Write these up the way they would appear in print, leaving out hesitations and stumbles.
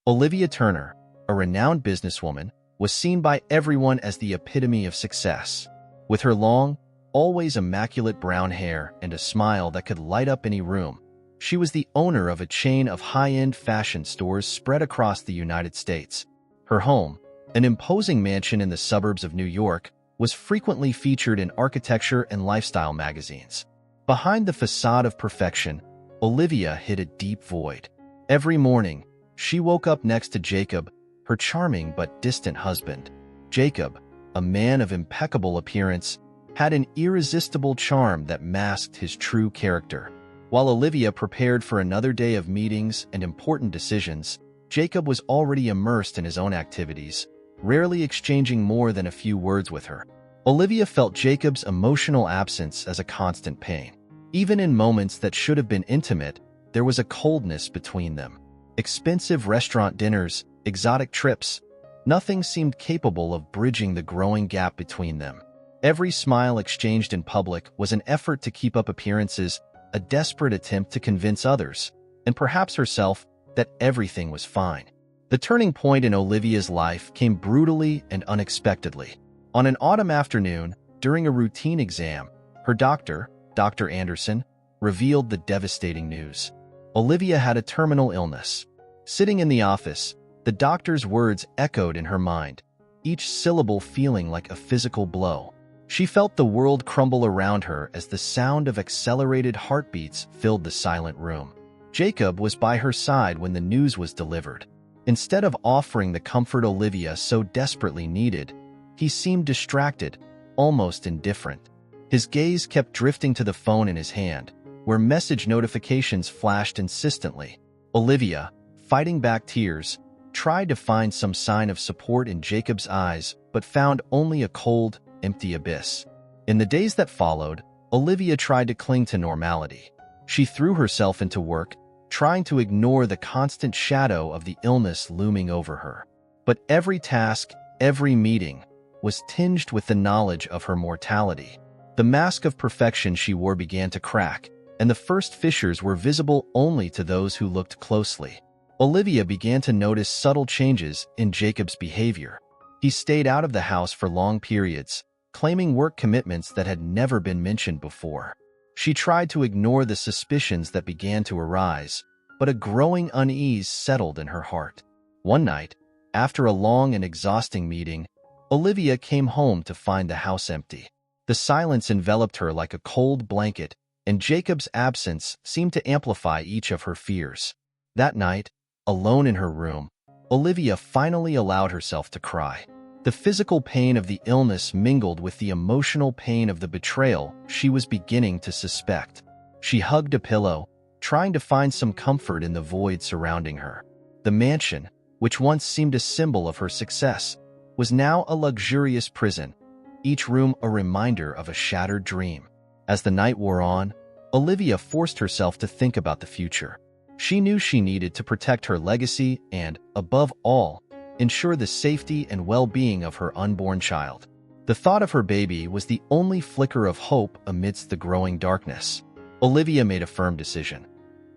Olivia Turner, a renowned businesswoman, was seen by everyone as the epitome of success. With her long, always immaculate brown hair and a smile that could light up any room, she was the owner of a chain of high-end fashion stores spread across the United States. Her home, an imposing mansion in the suburbs of New York, was frequently featured in architecture and lifestyle magazines. Behind the facade of perfection, Olivia hid a deep void. Every morning, she woke up next to Jacob, her charming but distant husband. Jacob, a man of impeccable appearance, had an irresistible charm that masked his true character. While Olivia prepared for another day of meetings and important decisions, Jacob was already immersed in his own activities, rarely exchanging more than a few words with her. Olivia felt Jacob's emotional absence as a constant pain. Even in moments that should have been intimate, there was a coldness between them. Expensive restaurant dinners, exotic trips, nothing seemed capable of bridging the growing gap between them. Every smile exchanged in public was an effort to keep up appearances, a desperate attempt to convince others, and perhaps herself, that everything was fine. The turning point in Olivia's life came brutally and unexpectedly. On an autumn afternoon, during a routine exam, her doctor, Dr. Anderson, revealed the devastating news. Olivia had a terminal illness. Sitting in the office, the doctor's words echoed in her mind, each syllable feeling like a physical blow. She felt the world crumble around her as the sound of accelerated heartbeats filled the silent room. Jacob was by her side when the news was delivered. Instead of offering the comfort Olivia so desperately needed, he seemed distracted, almost indifferent. His gaze kept drifting to the phone in his hand, where message notifications flashed insistently. Olivia, fighting back tears, tried to find some sign of support in Jacob's eyes, but found only a cold, empty abyss. In the days that followed, Olivia tried to cling to normality. She threw herself into work, trying to ignore the constant shadow of the illness looming over her. But every task, every meeting, was tinged with the knowledge of her mortality. The mask of perfection she wore began to crack, and the first fissures were visible only to those who looked closely. Olivia began to notice subtle changes in Jacob's behavior. He stayed out of the house for long periods, claiming work commitments that had never been mentioned before. She tried to ignore the suspicions that began to arise, but a growing unease settled in her heart. One night, after a long and exhausting meeting, Olivia came home to find the house empty. The silence enveloped her like a cold blanket, and Jacob's absence seemed to amplify each of her fears. That night, alone in her room, Olivia finally allowed herself to cry. The physical pain of the illness mingled with the emotional pain of the betrayal she was beginning to suspect. She hugged a pillow, trying to find some comfort in the void surrounding her. The mansion, which once seemed a symbol of her success, was now a luxurious prison, each room a reminder of a shattered dream. As the night wore on, Olivia forced herself to think about the future. She knew she needed to protect her legacy and, above all, ensure the safety and well-being of her unborn child. The thought of her baby was the only flicker of hope amidst the growing darkness. Olivia made a firm decision.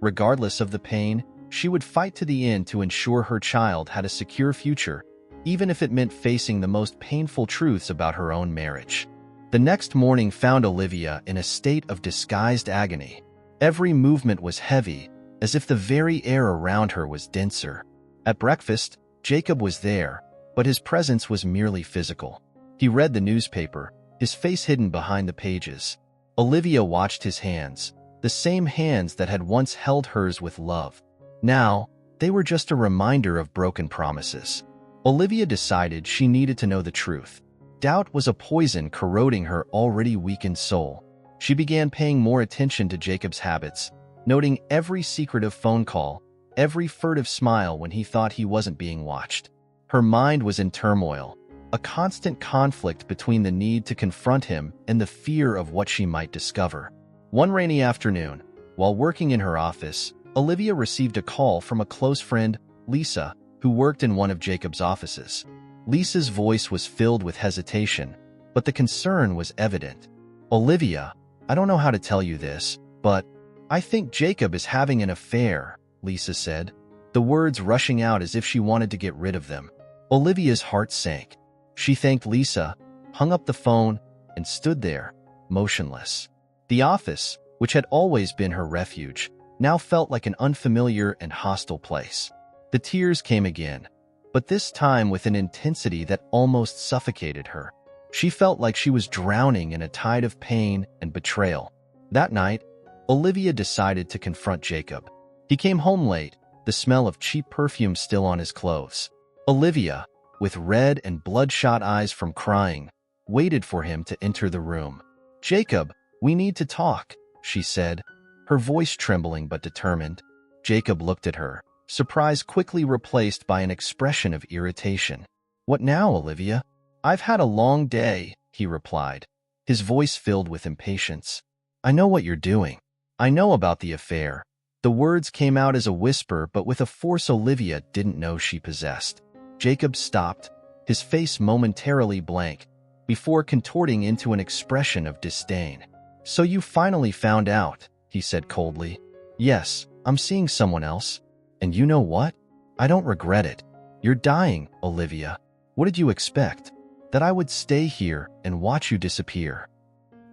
Regardless of the pain, she would fight to the end to ensure her child had a secure future, even if it meant facing the most painful truths about her own marriage. The next morning found Olivia in a state of disguised agony. Every movement was heavy, as if the very air around her was denser. At breakfast, Jacob was there, but his presence was merely physical. He read the newspaper, his face hidden behind the pages. Olivia watched his hands, the same hands that had once held hers with love. Now, they were just a reminder of broken promises. Olivia decided she needed to know the truth. Doubt was a poison corroding her already weakened soul. She began paying more attention to Jacob's habits, noting every secretive phone call, every furtive smile when he thought he wasn't being watched. Her mind was in turmoil, a constant conflict between the need to confront him and the fear of what she might discover. One rainy afternoon, while working in her office, Olivia received a call from a close friend, Lisa, who worked in one of Jacob's offices. Lisa's voice was filled with hesitation, but the concern was evident. "Olivia, I don't know how to tell you this, but I think Jacob is having an affair," Lisa said. the words rushing out as if she wanted to get rid of them. Olivia's heart sank. She thanked Lisa, hung up the phone, and stood there, motionless. The office, which had always been her refuge, now felt like an unfamiliar and hostile place. The tears came again, but this time with an intensity that almost suffocated her. She felt like she was drowning in a tide of pain and betrayal. That night, Olivia decided to confront Jacob. He came home late, the smell of cheap perfume still on his clothes. Olivia, with red and bloodshot eyes from crying, waited for him to enter the room. "Jacob, we need to talk," she said, her voice trembling but determined. Jacob looked at her, surprise quickly replaced by an expression of irritation. "What now, Olivia?" "I've had a long day," he replied, his voice filled with impatience. "I know what you're doing. I know about the affair." The words came out as a whisper, but with a force Olivia didn't know she possessed. Jacob stopped, his face momentarily blank, before contorting into an expression of disdain. "So you finally found out," he said coldly. "Yes, I'm seeing someone else. And you know what? I don't regret it. You're dying, Olivia. What did you expect? That I would stay here and watch you disappear?"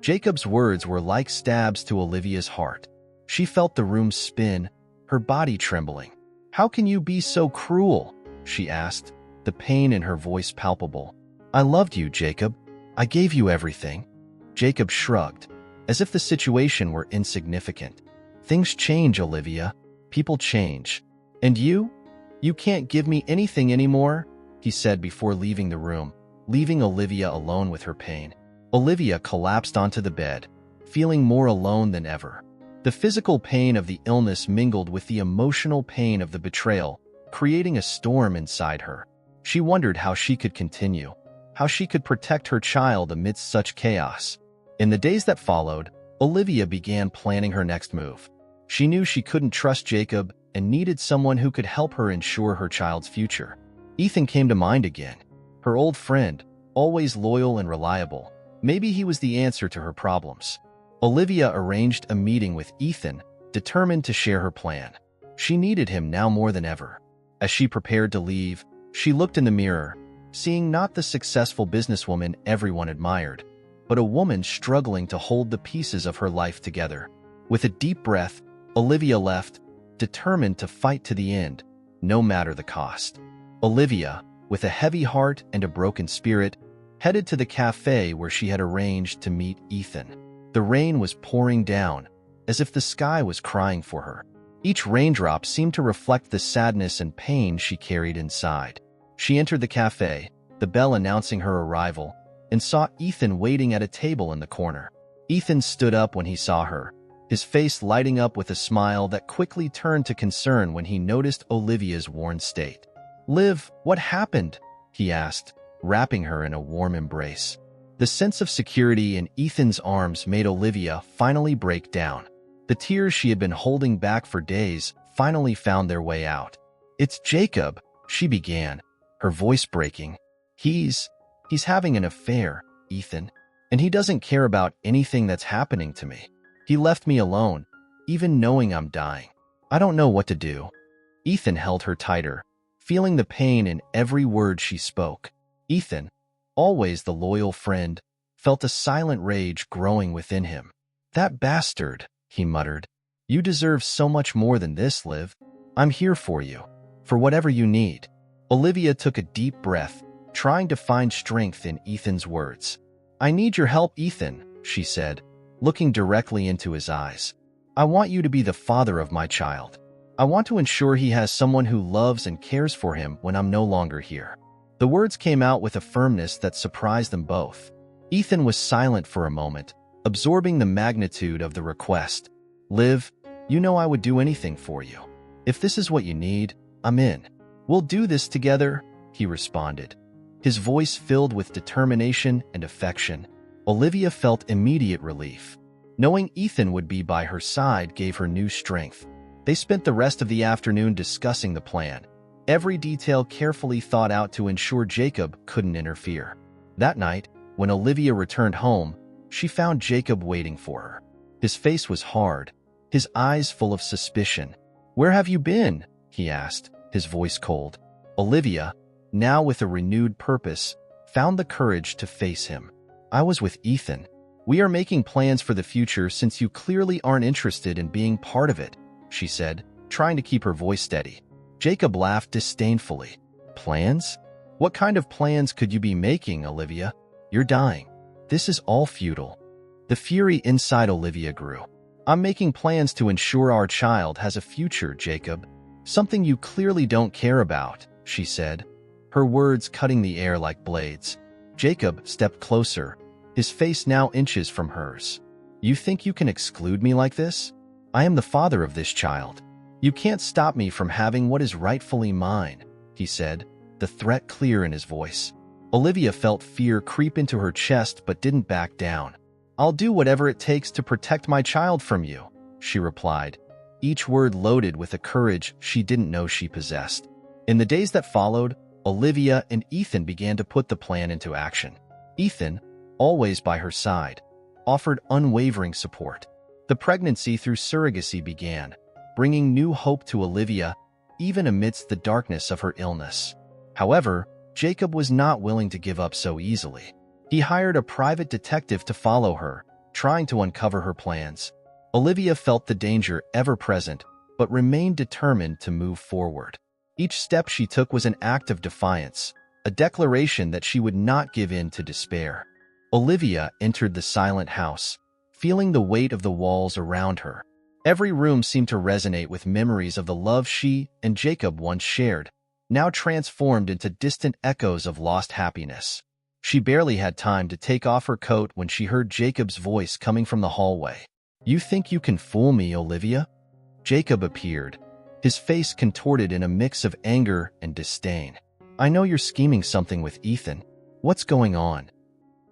Jacob's words were like stabs to Olivia's heart. She felt the room spin, her body trembling. "How can you be so cruel?" she asked, the pain in her voice palpable. "I loved you, Jacob. I gave you everything." Jacob shrugged, as if the situation were insignificant. "Things change, Olivia. People change. And you? You can't give me anything anymore," he said before leaving the room, leaving Olivia alone with her pain. Olivia collapsed onto the bed, feeling more alone than ever. The physical pain of the illness mingled with the emotional pain of the betrayal, creating a storm inside her. She wondered how she could continue, how she could protect her child amidst such chaos. In the days that followed, Olivia began planning her next move. She knew she couldn't trust Jacob and needed someone who could help her ensure her child's future. Ethan came to mind again, her old friend, always loyal and reliable. Maybe he was the answer to her problems. Olivia arranged a meeting with Ethan, determined to share her plan. She needed him now more than ever. As she prepared to leave, she looked in the mirror, seeing not the successful businesswoman everyone admired, but a woman struggling to hold the pieces of her life together. With a deep breath, Olivia left, determined to fight to the end, no matter the cost. Olivia, with a heavy heart and a broken spirit, headed to the cafe where she had arranged to meet Ethan. The rain was pouring down, as if the sky was crying for her. Each raindrop seemed to reflect the sadness and pain she carried inside. She entered the cafe, the bell announcing her arrival, and saw Ethan waiting at a table in the corner. Ethan stood up when he saw her, his face lighting up with a smile that quickly turned to concern when he noticed Olivia's worn state. "Liv, what happened?" he asked, wrapping her in a warm embrace. The sense of security in Ethan's arms made Olivia finally break down. The tears she had been holding back for days finally found their way out. "It's Jacob," she began, her voice breaking. He's having an affair, Ethan, and he doesn't care about anything that's happening to me. He left me alone, even knowing I'm dying. I don't know what to do." Ethan held her tighter, feeling the pain in every word she spoke. Ethan, always the loyal friend, felt a silent rage growing within him. "That bastard," he muttered. "You deserve so much more than this, Liv. I'm here for you, for whatever you need." Olivia took a deep breath, trying to find strength in Ethan's words. "I need your help, Ethan," she said, looking directly into his eyes. "I want you to be the father of my child. I want to ensure he has someone who loves and cares for him when I'm no longer here." The words came out with a firmness that surprised them both. Ethan was silent for a moment, absorbing the magnitude of the request. "Liv, you know I would do anything for you. If this is what you need, I'm in. We'll do this together," he responded, his voice filled with determination and affection. Olivia felt immediate relief. Knowing Ethan would be by her side gave her new strength. They spent the rest of the afternoon discussing the plan, every detail carefully thought out to ensure Jacob couldn't interfere. That night, when Olivia returned home, she found Jacob waiting for her. His face was hard, his eyes full of suspicion. "Where have you been?" he asked, his voice cold. Olivia, now with a renewed purpose, found the courage to face him. I was with Ethan. We are making plans for the future since you clearly aren't interested in being part of it, she said, trying to keep her voice steady. Jacob laughed disdainfully. Plans? What kind of plans could you be making, Olivia? You're dying. This is all futile. The fury inside Olivia grew. I'm making plans to ensure our child has a future, Jacob. Something you clearly don't care about, she said, her words cutting the air like blades. Jacob stepped closer, his face now inches from hers. You think you can exclude me like this? I am the father of this child. You can't stop me from having what is rightfully mine, he said, the threat clear in his voice. Olivia felt fear creep into her chest but didn't back down. I'll do whatever it takes to protect my child from you, she replied, each word loaded with a courage she didn't know she possessed. In the days that followed, Olivia and Ethan began to put the plan into action. Ethan, always by her side, offered unwavering support. The pregnancy through surrogacy began, bringing new hope to Olivia, even amidst the darkness of her illness. However, Jacob was not willing to give up so easily. He hired a private detective to follow her, trying to uncover her plans. Olivia felt the danger ever present, but remained determined to move forward. Each step she took was an act of defiance, a declaration that she would not give in to despair. Olivia entered the silent house, feeling the weight of the walls around her. Every room seemed to resonate with memories of the love she and Jacob once shared, now transformed into distant echoes of lost happiness. She barely had time to take off her coat when she heard Jacob's voice coming from the hallway. You think you can fool me, Olivia? Jacob appeared, his face contorted in a mix of anger and disdain. I know you're scheming something with Ethan. What's going on?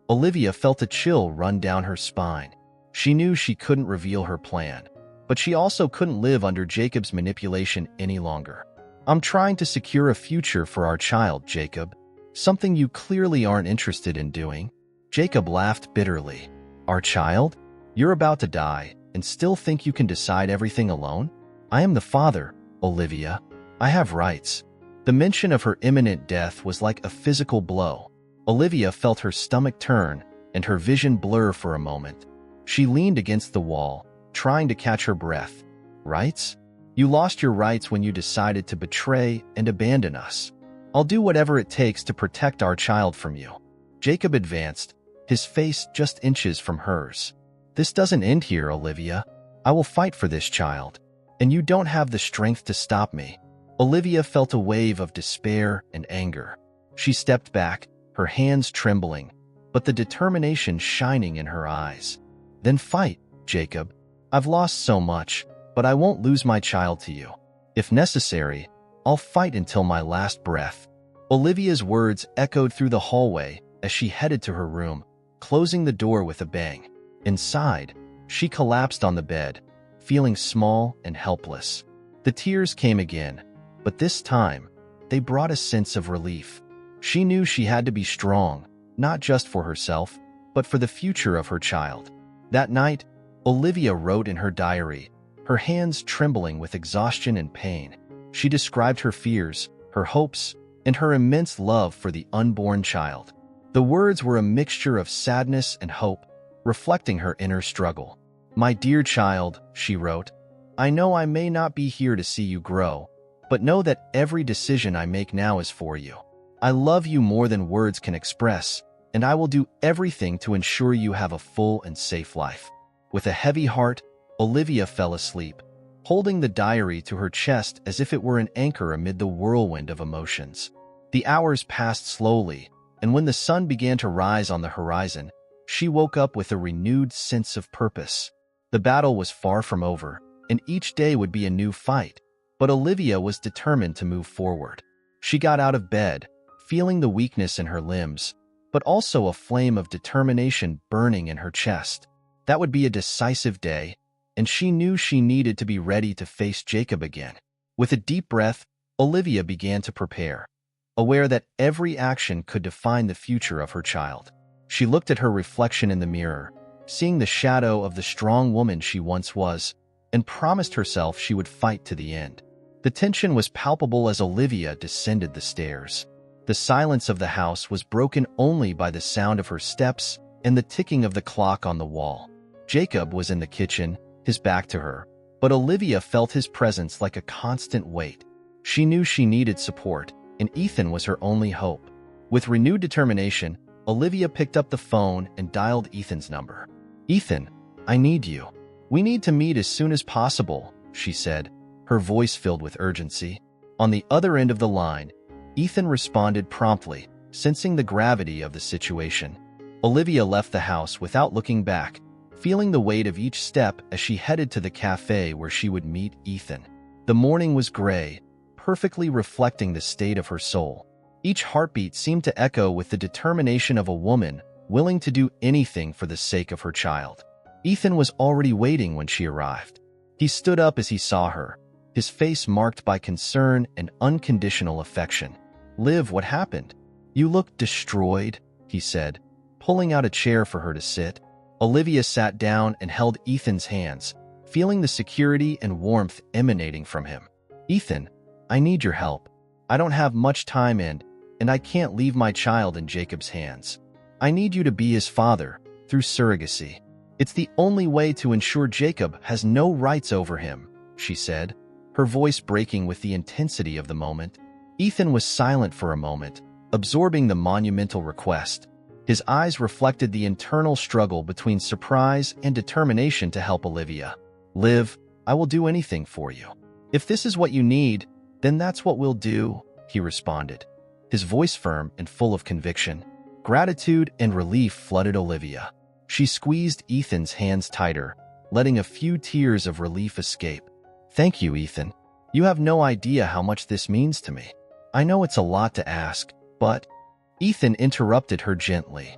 Olivia felt a chill run down her spine. She knew she couldn't reveal her plan, but she also couldn't live under Jacob's manipulation any longer. I'm trying to secure a future for our child, Jacob. Something you clearly aren't interested in doing. Jacob laughed bitterly. Our child? You're about to die and still think you can decide everything alone? I am the father, Olivia. I have rights. The mention of her imminent death was like a physical blow. Olivia felt her stomach turn and her vision blur for a moment. She leaned against the wall, trying to catch her breath. Rights? You lost your rights when you decided to betray and abandon us. I'll do whatever it takes to protect our child from you. Jacob advanced, his face just inches from hers. This doesn't end here, Olivia. I will fight for this child, and you don't have the strength to stop me. Olivia felt a wave of despair and anger. She stepped back, her hands trembling, but the determination shining in her eyes. Then fight, Jacob. I've lost so much, but I won't lose my child to you. If necessary, I'll fight until my last breath. Olivia's words echoed through the hallway as she headed to her room, closing the door with a bang. Inside, she collapsed on the bed, feeling small and helpless. The tears came again, but this time, they brought a sense of relief. She knew she had to be strong, not just for herself, but for the future of her child. That night, Olivia wrote in her diary, her hands trembling with exhaustion and pain. She described her fears, her hopes, and her immense love for the unborn child. The words were a mixture of sadness and hope, reflecting her inner struggle. My dear child, she wrote, I know I may not be here to see you grow, but know that every decision I make now is for you. I love you more than words can express, and I will do everything to ensure you have a full and safe life. With a heavy heart, Olivia fell asleep, holding the diary to her chest as if it were an anchor amid the whirlwind of emotions. The hours passed slowly, and when the sun began to rise on the horizon, she woke up with a renewed sense of purpose. The battle was far from over, and each day would be a new fight, but Olivia was determined to move forward. She got out of bed, feeling the weakness in her limbs, but also a flame of determination burning in her chest. That would be a decisive day, and she knew she needed to be ready to face Jacob again. With a deep breath, Olivia began to prepare, aware that every action could define the future of her child. She looked at her reflection in the mirror, seeing the shadow of the strong woman she once was, and promised herself she would fight to the end. The tension was palpable as Olivia descended the stairs. The silence of the house was broken only by the sound of her steps and the ticking of the clock on the wall. Jacob was in the kitchen, his back to her, but Olivia felt his presence like a constant weight. She knew she needed support, and Ethan was her only hope. With renewed determination, Olivia picked up the phone and dialed Ethan's number. "Ethan, I need you. We need to meet as soon as possible," she said, her voice filled with urgency. On the other end of the line, Ethan responded promptly, sensing the gravity of the situation. Olivia left the house without looking back, feeling the weight of each step as she headed to the cafe where she would meet Ethan. The morning was gray, perfectly reflecting the state of her soul. Each heartbeat seemed to echo with the determination of a woman willing to do anything for the sake of her child. Ethan was already waiting when she arrived. He stood up as he saw her, his face marked by concern and unconditional affection. "Liv, what happened? You look destroyed," he said, pulling out a chair for her to sit. Olivia sat down and held Ethan's hands, feeling the security and warmth emanating from him. "Ethan, I need your help. I don't have much time and I can't leave my child in Jacob's hands. I need you to be his father, through surrogacy. It's the only way to ensure Jacob has no rights over him," she said, her voice breaking with the intensity of the moment. Ethan was silent for a moment, absorbing the monumental request. His eyes reflected the internal struggle between surprise and determination to help Olivia. "Liv, I will do anything for you. If this is what you need, then that's what we'll do," he responded, his voice firm and full of conviction. Gratitude and relief flooded Olivia. She squeezed Ethan's hands tighter, letting a few tears of relief escape. "Thank you, Ethan. You have no idea how much this means to me. I know it's a lot to ask, but—" Ethan interrupted her gently.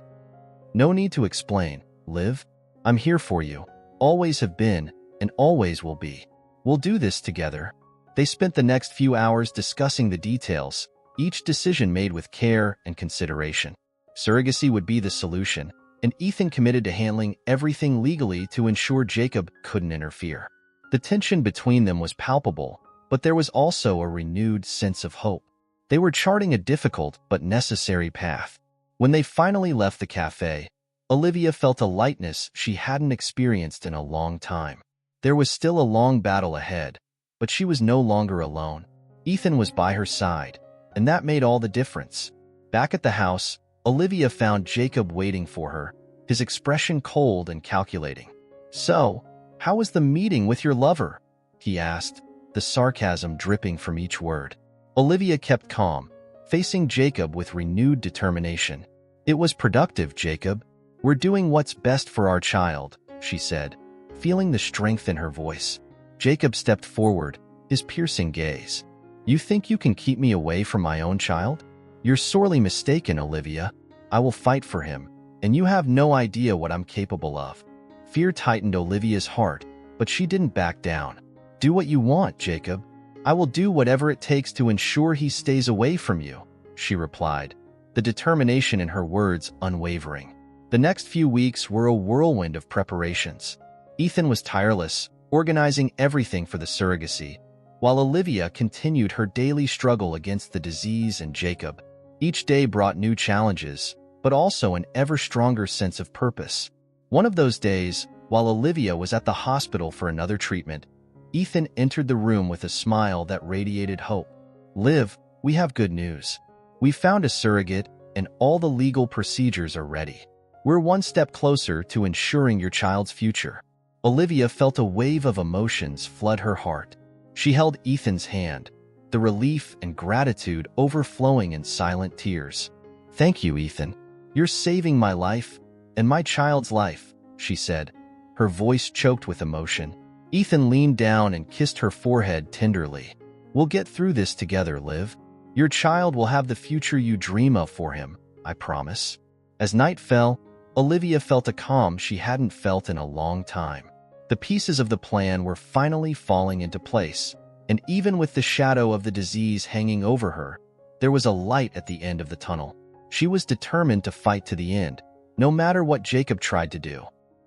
"No need to explain, Liv. I'm here for you, always have been, and always will be. We'll do this together." They spent the next few hours discussing the details, each decision made with care and consideration. Surrogacy would be the solution, and Ethan committed to handling everything legally to ensure Jacob couldn't interfere. The tension between them was palpable, but there was also a renewed sense of hope. They were charting a difficult but necessary path. When they finally left the cafe, Olivia felt a lightness she hadn't experienced in a long time. There was still a long battle ahead, but she was no longer alone. Ethan was by her side, and that made all the difference. Back at the house, Olivia found Jacob waiting for her, his expression cold and calculating. "So, how was the meeting with your lover?" he asked, the sarcasm dripping from each word. Olivia kept calm, facing Jacob with renewed determination. "It was productive, Jacob. We're doing what's best for our child," she said, feeling the strength in her voice. Jacob stepped forward, his piercing gaze. "You think you can keep me away from my own child? You're sorely mistaken, Olivia. I will fight for him, and you have no idea what I'm capable of." Fear tightened Olivia's heart, but she didn't back down. "Do what you want, Jacob. I will do whatever it takes to ensure he stays away from you," she replied, the determination in her words unwavering. The next few weeks were a whirlwind of preparations. Ethan was tireless, organizing everything for the surrogacy, while Olivia continued her daily struggle against the disease and Jacob. Each day brought new challenges, but also an ever-stronger sense of purpose. One of those days, while Olivia was at the hospital for another treatment, Ethan entered the room with a smile that radiated hope. "Liv, we have good news. We found a surrogate, and all the legal procedures are ready. We're one step closer to ensuring your child's future." Olivia felt a wave of emotions flood her heart. She held Ethan's hand, the relief and gratitude overflowing in silent tears. "Thank you, Ethan. You're saving my life, and my child's life," she said, her voice choked with emotion. Ethan leaned down and kissed her forehead tenderly. "We'll get through this together, Liv. Your child will have the future you dream of for him, I promise." As night fell, Olivia felt a calm she hadn't felt in a long time. The pieces of the plan were finally falling into place, and even with the shadow of the disease hanging over her, there was a light at the end of the tunnel. She was determined to fight to the end, no matter what Jacob tried to do.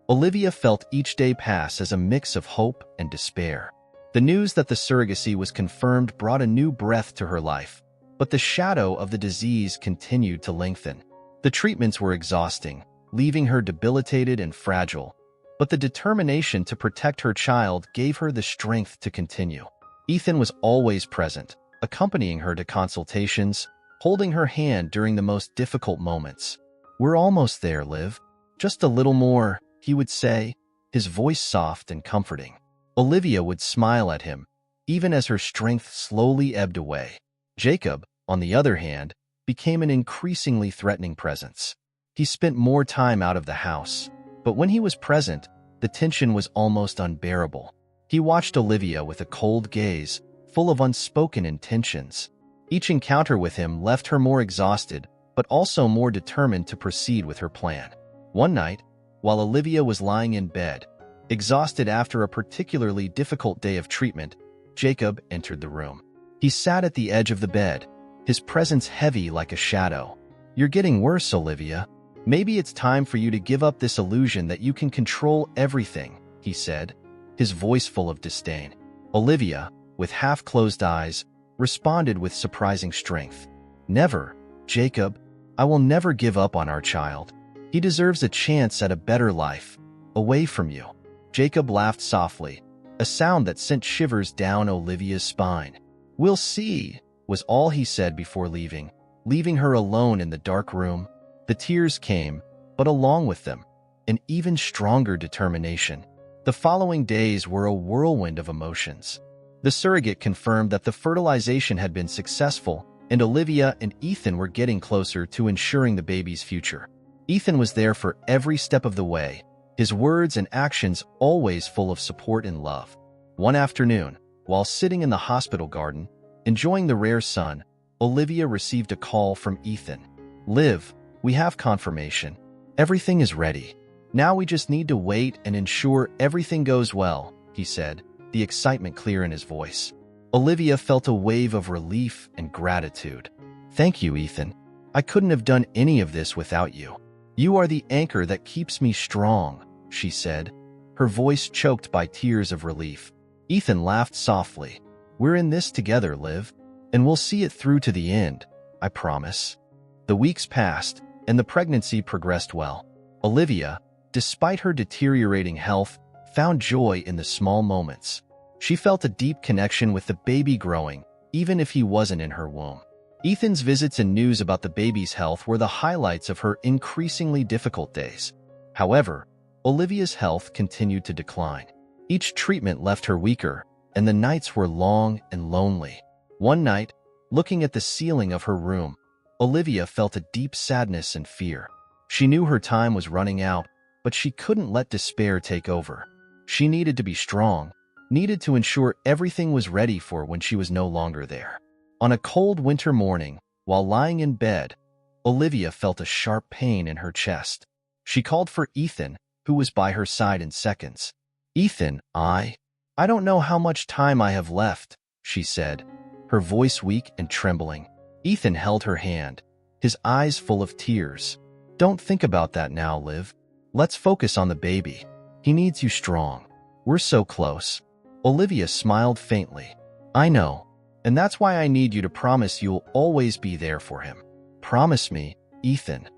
Olivia felt each day pass as a mix of hope and despair. The news that the surrogacy was confirmed brought a new breath to her life, but the shadow of the disease continued to lengthen. The treatments were exhausting, leaving her debilitated and fragile, but the determination to protect her child gave her the strength to continue. Ethan was always present, accompanying her to consultations, holding her hand during the most difficult moments. "We're almost there, Liv. Just a little more," he would say, his voice soft and comforting. Olivia would smile at him, even as her strength slowly ebbed away. Jacob, on the other hand, became an increasingly threatening presence. He spent more time out of the house, but when he was present, the tension was almost unbearable. He watched Olivia with a cold gaze, full of unspoken intentions. Each encounter with him left her more exhausted, but also more determined to proceed with her plan. One night, while Olivia was lying in bed, exhausted after a particularly difficult day of treatment, Jacob entered the room. He sat at the edge of the bed, his presence heavy like a shadow. "You're getting worse, Olivia. Maybe it's time for you to give up this illusion that you can control everything," he said, his voice full of disdain. Olivia, with half-closed eyes, responded with surprising strength. "Never, Jacob. I will never give up on our child. He deserves a chance at a better life, away from you." Jacob laughed softly, a sound that sent shivers down Olivia's spine. "We'll see," was all he said before leaving her alone in the dark room. The tears came, but along with them, an even stronger determination. The following days were a whirlwind of emotions. The surrogate confirmed that the fertilization had been successful, and Olivia and Ethan were getting closer to ensuring the baby's future. Ethan was there for every step of the way, his words and actions always full of support and love. One afternoon, while sitting in the hospital garden, enjoying the rare sun, Olivia received a call from Ethan. "Liv, we have confirmation. Everything is ready. Now we just need to wait and ensure everything goes well," he said, the excitement clear in his voice. Olivia felt a wave of relief and gratitude. "Thank you, Ethan. I couldn't have done any of this without you. You are the anchor that keeps me strong," she said, her voice choked by tears of relief. Ethan laughed softly. "We're in this together, Liv, and we'll see it through to the end, I promise." The weeks passed, and the pregnancy progressed well. Olivia, despite her deteriorating health, found joy in the small moments. She felt a deep connection with the baby growing, even if he wasn't in her womb. Ethan's visits and news about the baby's health were the highlights of her increasingly difficult days. However, Olivia's health continued to decline. Each treatment left her weaker, and the nights were long and lonely. One night, looking at the ceiling of her room, Olivia felt a deep sadness and fear. She knew her time was running out, but she couldn't let despair take over. She needed to be strong, needed to ensure everything was ready for when she was no longer there. On a cold winter morning, while lying in bed, Olivia felt a sharp pain in her chest. She called for Ethan, who was by her side in seconds. "Ethan, I don't know how much time I have left," she said, her voice weak and trembling. Ethan held her hand, his eyes full of tears. "Don't think about that now, Liv. Let's focus on the baby. He needs you strong. We're so close." Olivia smiled faintly. "I know, and that's why I need you to promise you'll always be there for him. Promise me, Ethan."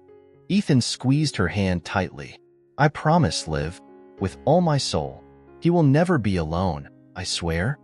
Ethan squeezed her hand tightly. "I promise, Liv, with all my soul. He will never be alone, I swear."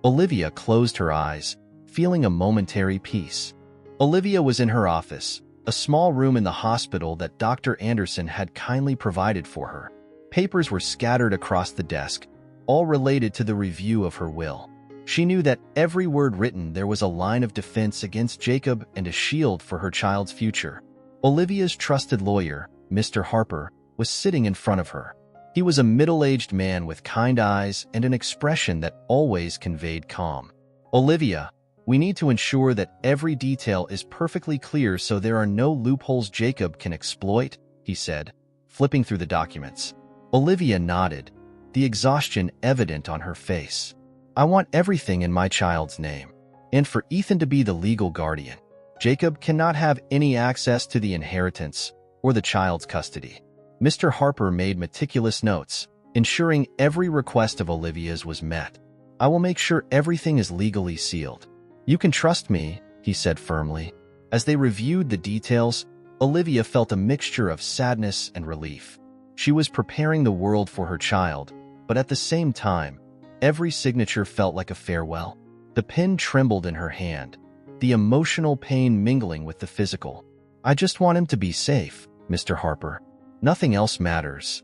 Olivia closed her eyes, feeling a momentary peace. Olivia was in her office, a small room in the hospital that Dr. Anderson had kindly provided for her. Papers were scattered across the desk, all related to the review of her will. She knew that every word written there was a line of defense against Jacob and a shield for her child's future. Olivia's trusted lawyer, Mr. Harper, was sitting in front of her. He was a middle-aged man with kind eyes and an expression that always conveyed calm. "Olivia, we need to ensure that every detail is perfectly clear so there are no loopholes Jacob can exploit," he said, flipping through the documents. Olivia nodded, the exhaustion evident on her face. "I want everything in my child's name, and for Ethan to be the legal guardian. Jacob cannot have any access to the inheritance or the child's custody." Mr. Harper made meticulous notes, ensuring every request of Olivia's was met. I will make sure everything is legally sealed. You can trust me, he said firmly. As they reviewed the details, Olivia felt a mixture of sadness and relief. She was preparing the world for her child, but at the same time, every signature felt like a farewell. The pen trembled in her hand, the emotional pain mingling with the physical. I just want him to be safe, Mr. Harper. Nothing else matters.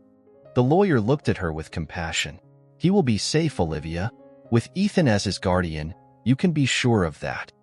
The lawyer looked at her with compassion. He will be safe, Olivia. With Ethan as his guardian, you can be sure of that.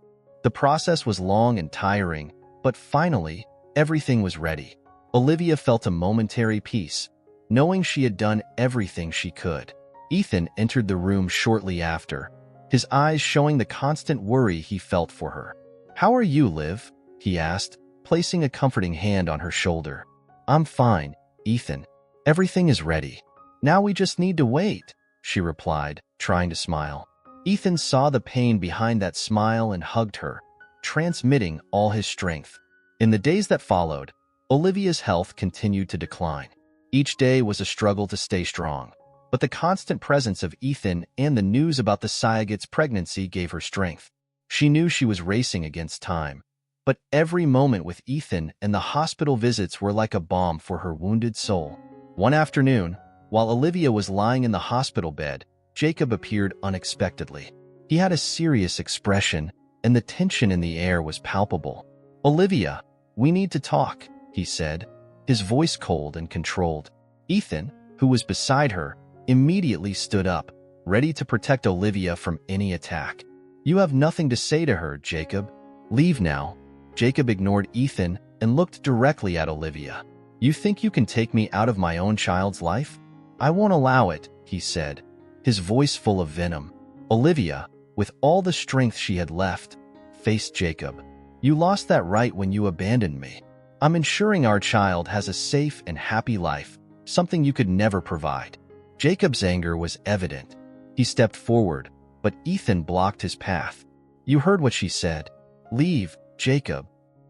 The process was long and tiring, but finally, everything was ready. Olivia felt a momentary peace, knowing she had done everything she could. Ethan entered the room shortly after, his eyes showing the constant worry he felt for her. How are you, Liv? He asked, placing a comforting hand on her shoulder. I'm fine, Ethan. Everything is ready. Now we just need to wait, she replied, trying to smile. Ethan saw the pain behind that smile and hugged her, transmitting all his strength. In the days that followed, Olivia's health continued to decline. Each day was a struggle to stay strong, but the constant presence of Ethan and the news about the surrogate's pregnancy gave her strength. She knew she was racing against time, but every moment with Ethan and the hospital visits were like a balm for her wounded soul. One afternoon, while Olivia was lying in the hospital bed, Jacob appeared unexpectedly. He had a serious expression, and the tension in the air was palpable. Olivia, we need to talk, he said, his voice cold and controlled. Ethan, who was beside her, immediately stood up, ready to protect Olivia from any attack. You have nothing to say to her, Jacob. Leave now. Jacob ignored Ethan and looked directly at Olivia. You think you can take me out of my own child's life? I won't allow it, he said, his voice full of venom. Olivia, with all the strength she had left, faced Jacob. You lost that right when you abandoned me. I'm ensuring our child has a safe and happy life, something you could never provide. Jacob's anger was evident. He stepped forward, but Ethan blocked his path. You heard what she said. Leave, Jacob.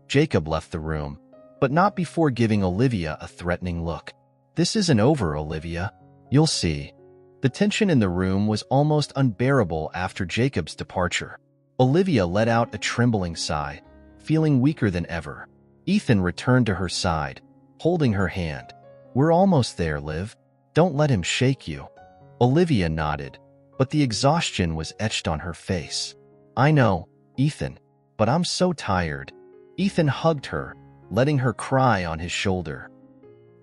Jacob left the room, but not before giving Olivia a threatening look. This isn't over, Olivia. You'll see. The tension in the room was almost unbearable after Jacob's departure. Olivia let out a trembling sigh, feeling weaker than ever. Ethan returned to her side, holding her hand. We're almost there, Liv. Don't let him shake you. Olivia nodded, but the exhaustion was etched on her face. I know, Ethan, but I'm so tired. Ethan hugged her, letting her cry on his shoulder.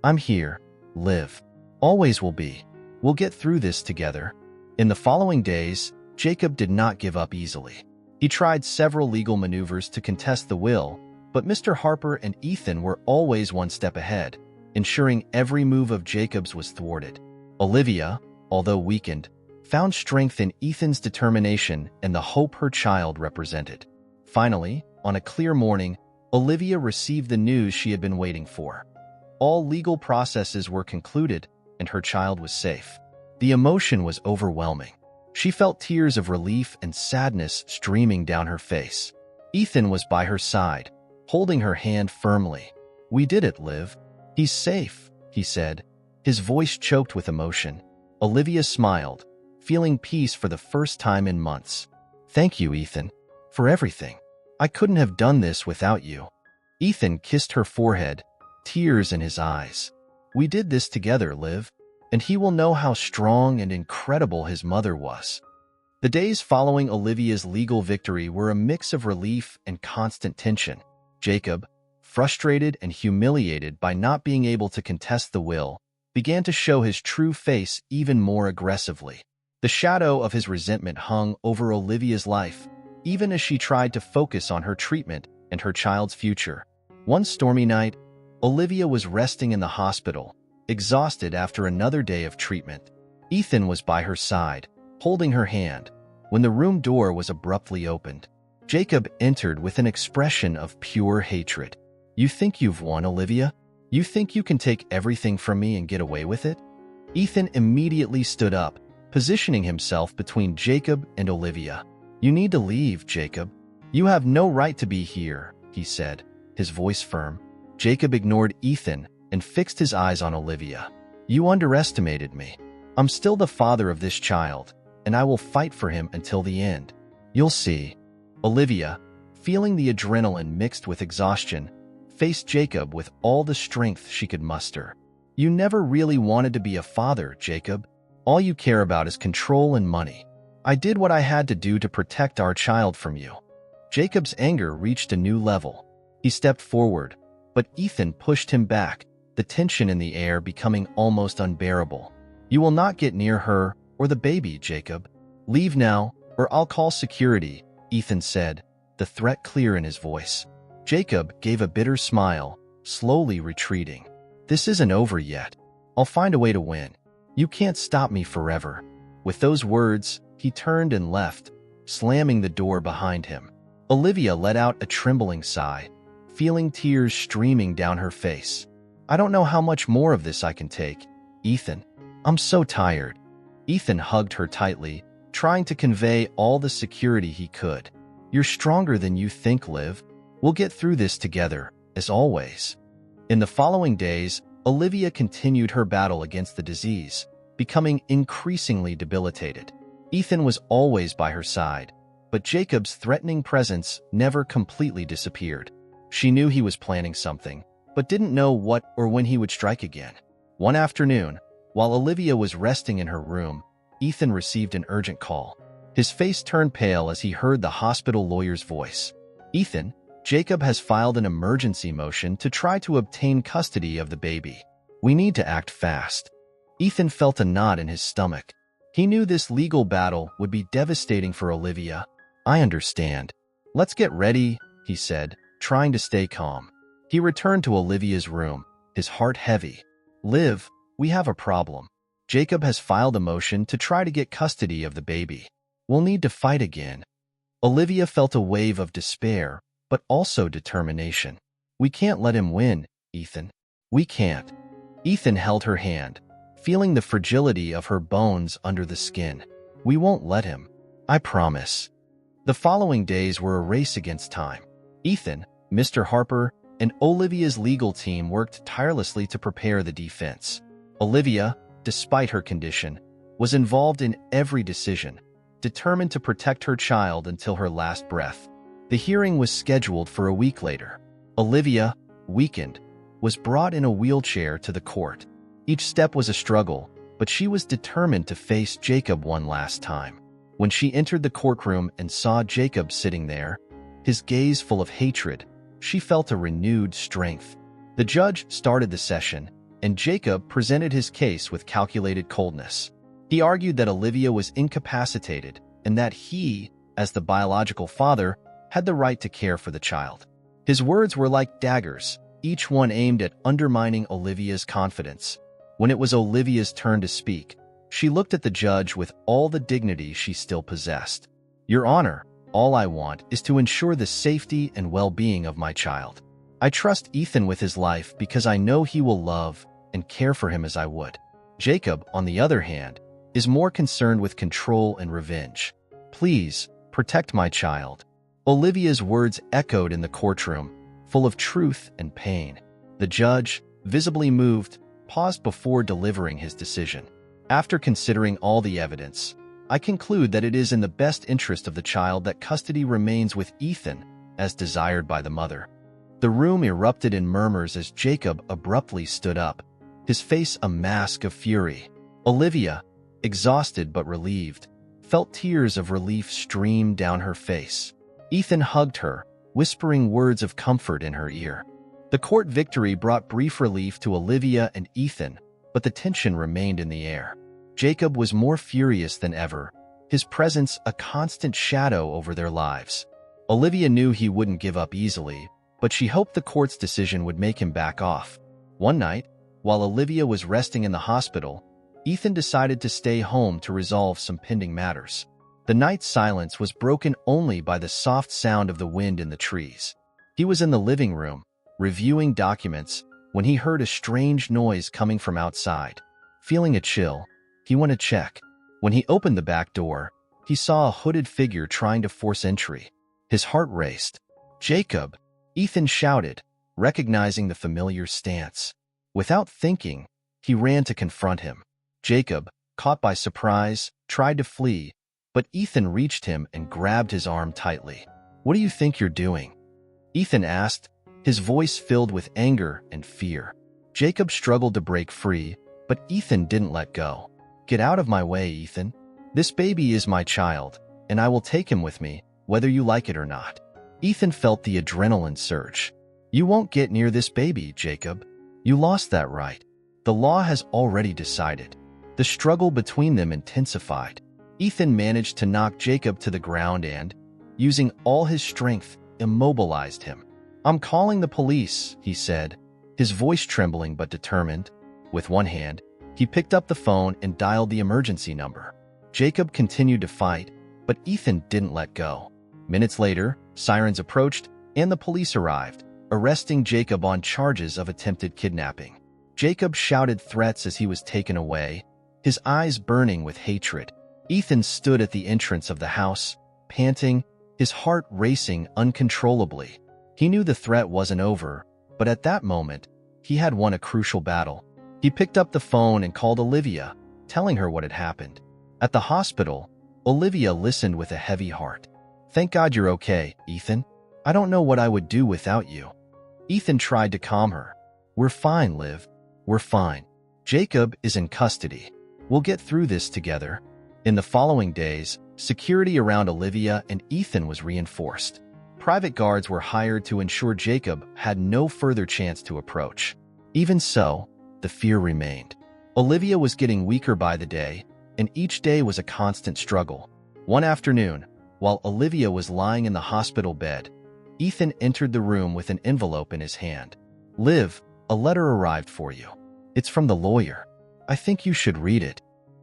I'm here, Liv. Always will be. We'll get through this together. In the following days, Jacob did not give up easily. He tried several legal maneuvers to contest the will, but Mr. Harper and Ethan were always one step ahead, ensuring every move of Jacob's was thwarted. Olivia, although weakened, found strength in Ethan's determination and the hope her child represented. Finally, on a clear morning, Olivia received the news she had been waiting for. All legal processes were concluded, and her child was safe. The emotion was overwhelming. She felt tears of relief and sadness streaming down her face. Ethan was by her side, holding her hand firmly. We did it, Liv. He's safe, he said, his voice choked with emotion. Olivia smiled, feeling peace for the first time in months. Thank you, Ethan, for everything. I couldn't have done this without you. Ethan kissed her forehead, tears in his eyes. We did this together, Liv, and he will know how strong and incredible his mother was. The days following Olivia's legal victory were a mix of relief and constant tension. Jacob, frustrated and humiliated by not being able to contest the will, began to show his true face even more aggressively. The shadow of his resentment hung over Olivia's life, even as she tried to focus on her treatment and her child's future. One stormy night, Olivia was resting in the hospital, exhausted after another day of treatment. Ethan was by her side, holding her hand, when the room door was abruptly opened. Jacob entered with an expression of pure hatred. You think you've won, Olivia? You think you can take everything from me and get away with it? Ethan immediately stood up, positioning himself between Jacob and Olivia. You need to leave, Jacob. You have no right to be here, he said, his voice firm. Jacob ignored Ethan and fixed his eyes on Olivia. You underestimated me. I'm still the father of this child, and I will fight for him until the end. You'll see." Olivia, feeling the adrenaline mixed with exhaustion, faced Jacob with all the strength she could muster. "You never really wanted to be a father, Jacob. All you care about is control and money. I did what I had to do to protect our child from you." Jacob's anger reached a new level. He stepped forward, but Ethan pushed him back, the tension in the air becoming almost unbearable. "You will not get near her or the baby, Jacob. Leave now, or I'll call security," Ethan said, the threat clear in his voice. Jacob gave a bitter smile, slowly retreating. "This isn't over yet. I'll find a way to win. You can't stop me forever." With those words, he turned and left, slamming the door behind him. Olivia let out a trembling sigh, feeling tears streaming down her face. "I don't know how much more of this I can take, Ethan. I'm so tired." Ethan hugged her tightly, trying to convey all the security he could. "You're stronger than you think, Liv. We'll get through this together, as always." In the following days, Olivia continued her battle against the disease, becoming increasingly debilitated. Ethan was always by her side, but Jacob's threatening presence never completely disappeared. She knew he was planning something, but didn't know what or when he would strike again. One afternoon, while Olivia was resting in her room, Ethan received an urgent call. His face turned pale as he heard the hospital lawyer's voice. "Ethan, Jacob has filed an emergency motion to try to obtain custody of the baby. We need to act fast." Ethan felt a knot in his stomach. He knew this legal battle would be devastating for Olivia. "I understand. Let's get ready," he said, trying to stay calm. He returned to Olivia's room, his heart heavy. "Liv, we have a problem. Jacob has filed a motion to try to get custody of the baby. We'll need to fight again." Olivia felt a wave of despair, but also determination. "We can't let him win, Ethan. We can't." Ethan held her hand, feeling the fragility of her bones under the skin. "We won't let him. I promise." The following days were a race against time. Ethan, Mr. Harper, and Olivia's legal team worked tirelessly to prepare the defense. Olivia, despite her condition, was involved in every decision, determined to protect her child until her last breath. The hearing was scheduled for a week later. Olivia, weakened, was brought in a wheelchair to the court. Each step was a struggle, but she was determined to face Jacob one last time. When she entered the courtroom and saw Jacob sitting there, his gaze full of hatred, she felt a renewed strength. The judge started the session, and Jacob presented his case with calculated coldness. He argued that Olivia was incapacitated and that he, as the biological father, had the right to care for the child. His words were like daggers, each one aimed at undermining Olivia's confidence. When it was Olivia's turn to speak, she looked at the judge with all the dignity she still possessed. "Your Honor, all I want is to ensure the safety and well-being of my child. I trust Ethan with his life because I know he will love and care for him as I would. Jacob, on the other hand, is more concerned with control and revenge. Please, protect my child." Olivia's words echoed in the courtroom, full of truth and pain. The judge, visibly moved, paused before delivering his decision. "After considering all the evidence, I conclude that it is in the best interest of the child that custody remains with Ethan, as desired by the mother." The room erupted in murmurs as Jacob abruptly stood up, his face a mask of fury. Olivia, exhausted but relieved, felt tears of relief stream down her face. Ethan hugged her, whispering words of comfort in her ear. The court victory brought brief relief to Olivia and Ethan, but the tension remained in the air. Jacob was more furious than ever, his presence a constant shadow over their lives. Olivia knew he wouldn't give up easily, but she hoped the court's decision would make him back off. One night, while Olivia was resting in the hospital, Ethan decided to stay home to resolve some pending matters. The night's silence was broken only by the soft sound of the wind in the trees. He was in the living room, reviewing documents, when he heard a strange noise coming from outside. Feeling a chill, he went to check. When he opened the back door, he saw a hooded figure trying to force entry. His heart raced. "Jacob!" Ethan shouted, recognizing the familiar stance. Without thinking, he ran to confront him. Jacob, caught by surprise, tried to flee, but Ethan reached him and grabbed his arm tightly. "What do you think you're doing?" Ethan asked, his voice filled with anger and fear. Jacob struggled to break free, but Ethan didn't let go. "Get out of my way, Ethan. This baby is my child, and I will take him with me, whether you like it or not." Ethan felt the adrenaline surge. "You won't get near this baby, Jacob. You lost that right. The law has already decided." The struggle between them intensified. Ethan managed to knock Jacob to the ground and, using all his strength, immobilized him. "I'm calling the police," he said, his voice trembling but determined. With one hand, he picked up the phone and dialed the emergency number. Jacob continued to fight, but Ethan didn't let go. Minutes later, sirens approached, and the police arrived, arresting Jacob on charges of attempted kidnapping. Jacob shouted threats as he was taken away, his eyes burning with hatred. Ethan stood at the entrance of the house, panting, his heart racing uncontrollably. He knew the threat wasn't over, but at that moment, he had won a crucial battle. He picked up the phone and called Olivia, telling her what had happened. At the hospital, Olivia listened with a heavy heart. "Thank God you're okay, Ethan. I don't know what I would do without you." Ethan tried to calm her. "We're fine, Liv. We're fine. Jacob is in custody. We'll get through this together." In the following days, security around Olivia and Ethan was reinforced. Private guards were hired to ensure Jacob had no further chance to approach. Even so, the fear remained. Olivia was getting weaker by the day, and each day was a constant struggle. One afternoon, while Olivia was lying in the hospital bed, Ethan entered the room with an envelope in his hand. "Liv, a letter arrived for you. It's from the lawyer. I think you should read it."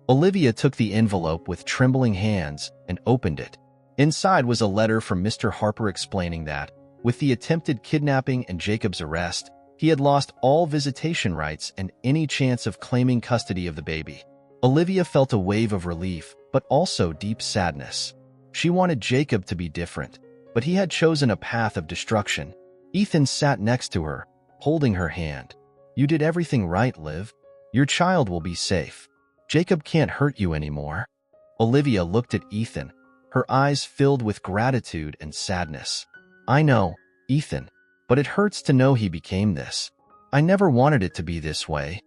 Olivia took the envelope with trembling hands and opened it. Inside was a letter from Mr. Harper explaining that, with the attempted kidnapping and Jacob's arrest, he had lost all visitation rights and any chance of claiming custody of the baby. Olivia felt a wave of relief, but also deep sadness. She wanted Jacob to be different, but he had chosen a path of destruction. Ethan sat next to her, holding her hand. "You did everything right, Liv. Your child will be safe. Jacob can't hurt you anymore." Olivia looked at Ethan, her eyes filled with gratitude and sadness. "I know, Ethan, but it hurts to know he became this. I never wanted it to be this way."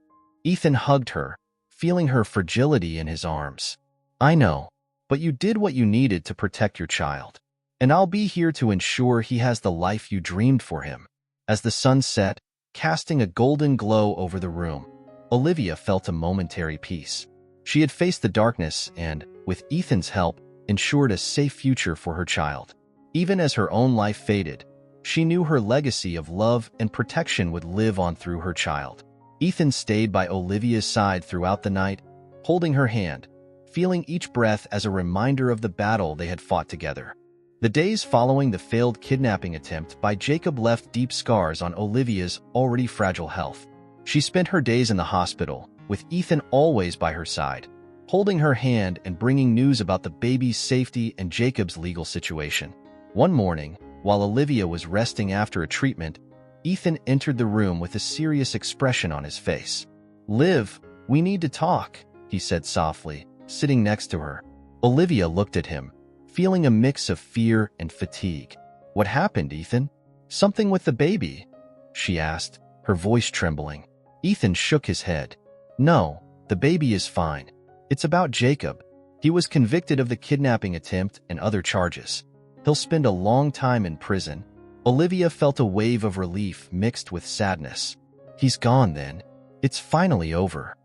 Ethan hugged her, feeling her fragility in his arms. "I know, but you did what you needed to protect your child, and I'll be here to ensure he has the life you dreamed for him." As the sun set, casting a golden glow over the room, Olivia felt a momentary peace. She had faced the darkness and, with Ethan's help, ensured a safe future for her child. Even as her own life faded, she knew her legacy of love and protection would live on through her child. Ethan stayed by Olivia's side throughout the night, holding her hand, feeling each breath as a reminder of the battle they had fought together. The days following the failed kidnapping attempt by Jacob left deep scars on Olivia's already fragile health. She spent her days in the hospital, with Ethan always by her side, holding her hand and bringing news about the baby's safety and Jacob's legal situation. One morning, while Olivia was resting after a treatment, Ethan entered the room with a serious expression on his face. "Liv, we need to talk," he said softly, sitting next to her. Olivia looked at him, feeling a mix of fear and fatigue. "What happened, Ethan? Something with the baby?" she asked, her voice trembling. Ethan shook his head. "No, the baby is fine. It's about Jacob. He was convicted of the kidnapping attempt and other charges. He'll spend a long time in prison." Olivia felt a wave of relief mixed with sadness. "He's gone then. It's finally over."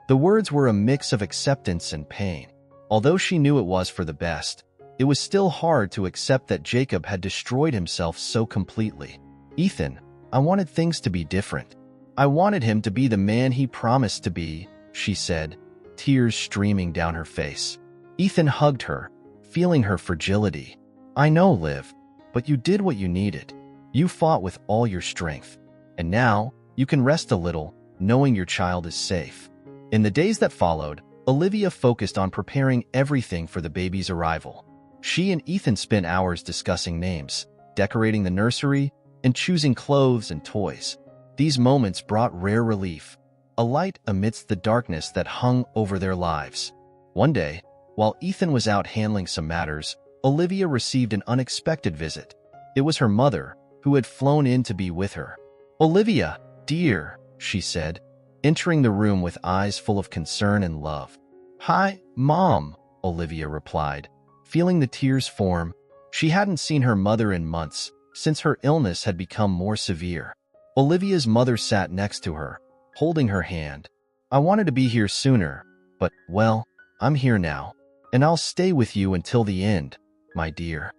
The words were a mix of acceptance and pain. Although she knew it was for the best, it was still hard to accept that Jacob had destroyed himself so completely. "Ethan, I wanted things to be different. I wanted him to be the man he promised to be," she said, tears streaming down her face. Ethan hugged her, feeling her fragility. "I know, Liv, but you did what you needed. You fought with all your strength. And now, you can rest a little, knowing your child is safe." In the days that followed, Olivia focused on preparing everything for the baby's arrival. She and Ethan spent hours discussing names, decorating the nursery, and choosing clothes and toys. These moments brought rare relief, a light amidst the darkness that hung over their lives. One day, While Ethan was out handling some matters, Olivia received an unexpected visit. It was her mother, who had flown in to be with her. "Olivia, dear," she said, entering the room with eyes full of concern and love. "Hi, Mom," Olivia replied, feeling the tears form. She hadn't seen her mother in months, since her illness had become more severe. Olivia's mother sat next to her, holding her hand. "I wanted to be here sooner, but, well, I'm here now, and I'll stay with you until the end, my dear."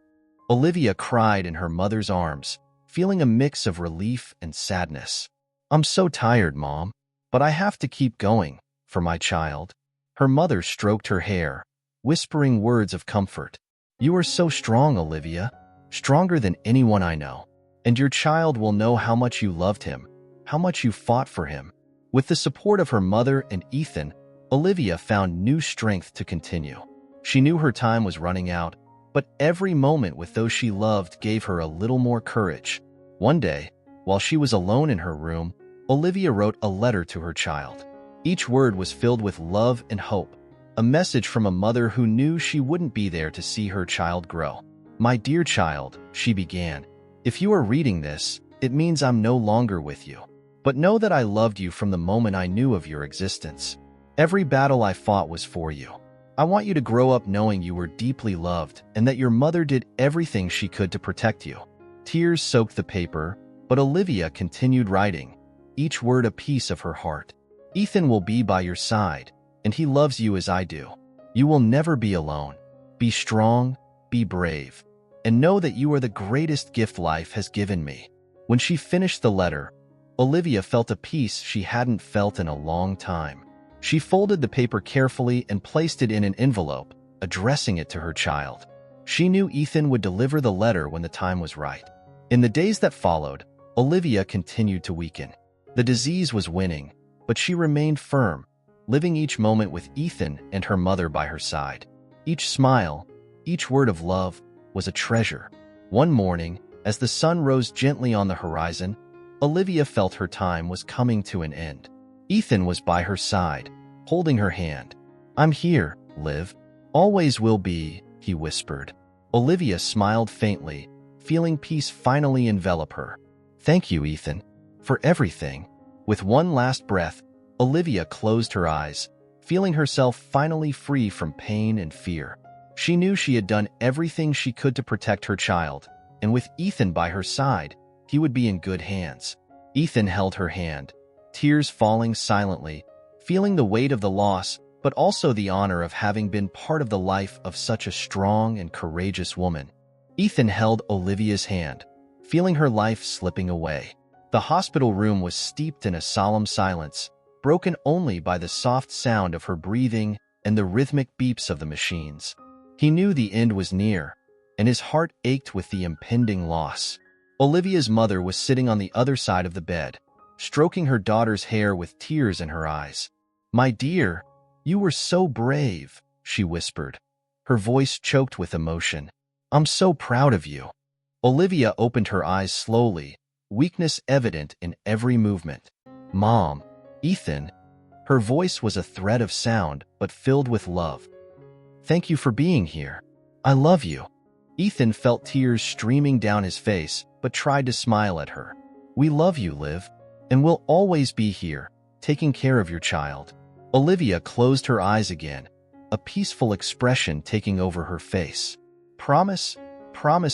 Olivia cried in her mother's arms, feeling a mix of relief and sadness. "I'm so tired, Mom, but I have to keep going for my child." Her mother stroked her hair, whispering words of comfort. "You are so strong, Olivia, stronger than anyone I know, and your child will know how much you loved him, how much you fought for him." With the support of her mother and Ethan, Olivia found new strength to continue. She knew her time was running out, but every moment with those she loved gave her a little more courage. One day, while she was alone in her room, Olivia wrote a letter to her child. Each word was filled with love and hope, a message from a mother who knew she wouldn't be there to see her child grow. "My dear child," she began, "if you are reading this, it means I'm no longer with you. But know that I loved you from the moment I knew of your existence. Every battle I fought was for you. I want you to grow up knowing you were deeply loved and that your mother did everything she could to protect you." Tears soaked the paper, but Olivia continued writing, each word a piece of her heart. "Ethan will be by your side, and he loves you as I do. You will never be alone. Be strong, be brave, and know that you are the greatest gift life has given me." When she finished the letter, Olivia felt a peace she hadn't felt in a long time. She folded the paper carefully and placed it in an envelope, addressing it to her child. She knew Ethan would deliver the letter when the time was right. In the days that followed, Olivia continued to weaken. The disease was winning, but she remained firm, living each moment with Ethan and her mother by her side. Each smile, each word of love, was a treasure. One morning, as the sun rose gently on the horizon, Olivia felt her time was coming to an end. Ethan was by her side, holding her hand. "I'm here, Liv. Always will be," he whispered. Olivia smiled faintly, feeling peace finally envelop her. "Thank you, Ethan, for everything." With one last breath, Olivia closed her eyes, feeling herself finally free from pain and fear. She knew she had done everything she could to protect her child, and with Ethan by her side, he would be in good hands. Ethan held her hand, tears falling silently, feeling the weight of the loss, but also the honor of having been part of the life of such a strong and courageous woman. Ethan held Olivia's hand, feeling her life slipping away. The hospital room was steeped in a solemn silence, broken only by the soft sound of her breathing and the rhythmic beeps of the machines. He knew the end was near, and his heart ached with the impending loss. Olivia's mother was sitting on the other side of the bed, stroking her daughter's hair with tears in her eyes. "My dear, you were so brave," she whispered, her voice choked with emotion. "I'm so proud of you." Olivia opened her eyes slowly, weakness evident in every movement. "Mom, Ethan," her voice was a thread of sound but filled with love. "Thank you for being here. I love you." Ethan felt tears streaming down his face but tried to smile at her. "We love you, Liv, and we'll always be here, taking care of your child." Olivia closed her eyes again, a peaceful expression taking over her face. Promise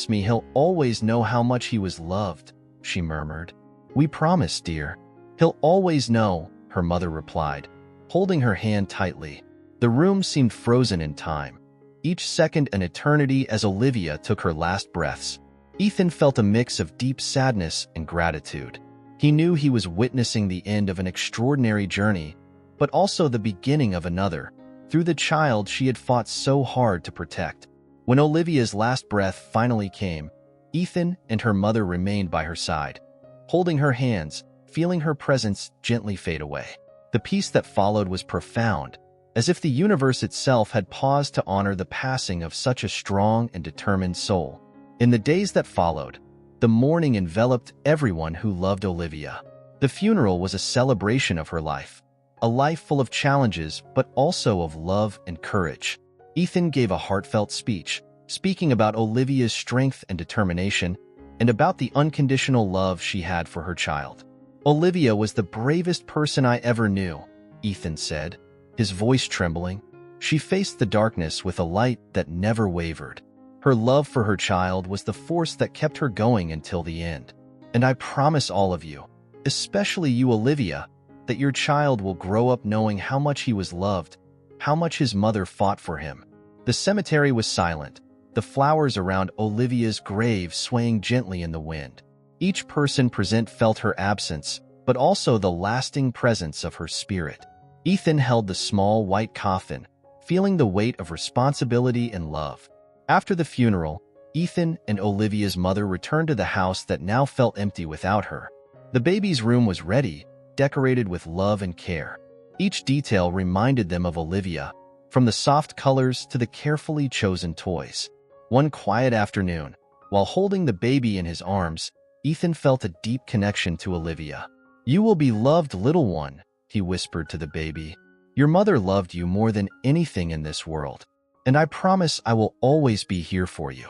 me he'll always know how much he was loved," she murmured. "We promise, dear. He'll always know," her mother replied, holding her hand tightly. The room seemed frozen in time, each second an eternity as Olivia took her last breaths. Ethan felt a mix of deep sadness and gratitude. He knew he was witnessing the end of an extraordinary journey, but also the beginning of another, through the child she had fought so hard to protect. When Olivia's last breath finally came, Ethan and her mother remained by her side, holding her hands, feeling her presence gently fade away. The peace that followed was profound, as if the universe itself had paused to honor the passing of such a strong and determined soul. In the days that followed, the mourning enveloped everyone who loved Olivia. The funeral was a celebration of her life, a life full of challenges but also of love and courage. Ethan gave a heartfelt speech, speaking about Olivia's strength and determination, and about the unconditional love she had for her child. "Olivia was the bravest person I ever knew," Ethan said, his voice trembling. "She faced the darkness with a light that never wavered. Her love for her child was the force that kept her going until the end. And I promise all of you, especially you, Olivia, that your child will grow up knowing how much he was loved, how much his mother fought for him." The cemetery was silent, the flowers around Olivia's grave swaying gently in the wind. Each person present felt her absence, but also the lasting presence of her spirit. Ethan held the small white coffin, feeling the weight of responsibility and love. After the funeral, Ethan and Olivia's mother returned to the house that now felt empty without her. The baby's room was ready, decorated with love and care. Each detail reminded them of Olivia, from the soft colors to the carefully chosen toys. One quiet afternoon, while holding the baby in his arms, Ethan felt a deep connection to Olivia. "You will be loved, little one," he whispered to the baby. "Your mother loved you more than anything in this world, and I promise I will always be here for you."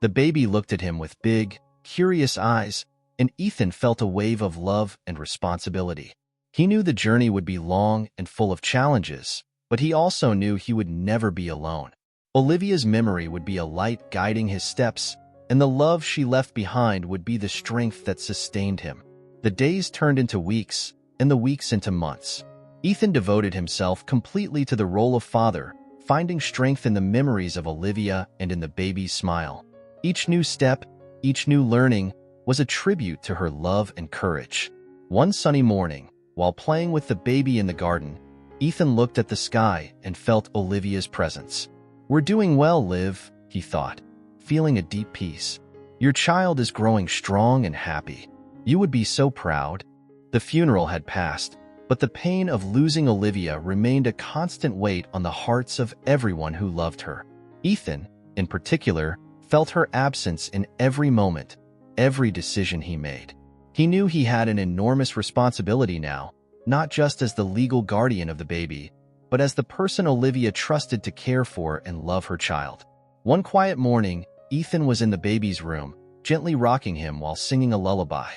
The baby looked at him with big, curious eyes, and Ethan felt a wave of love and responsibility. He knew the journey would be long and full of challenges, but he also knew he would never be alone. Olivia's memory would be a light guiding his steps, and the love she left behind would be the strength that sustained him. The days turned into weeks, and the weeks into months. Ethan devoted himself completely to the role of father, finding strength in the memories of Olivia and in the baby's smile. Each new step, each new learning, was a tribute to her love and courage. One sunny morning, while playing with the baby in the garden, Ethan looked at the sky and felt Olivia's presence. "We're doing well, Liv," he thought, feeling a deep peace. "Your child is growing strong and happy. You would be so proud." The funeral had passed, but the pain of losing Olivia remained a constant weight on the hearts of everyone who loved her. Ethan, in particular, felt her absence in every moment, every decision he made. He knew he had an enormous responsibility now, not just as the legal guardian of the baby, but as the person Olivia trusted to care for and love her child. One quiet morning, Ethan was in the baby's room, gently rocking him while singing a lullaby.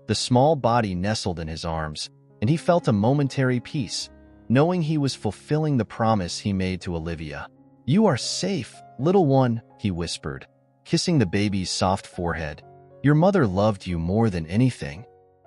The small body nestled in his arms, and he felt a momentary peace, knowing he was fulfilling the promise he made to Olivia. "You are safe, little one," he whispered, kissing the baby's soft forehead. "Your mother loved you more than anything."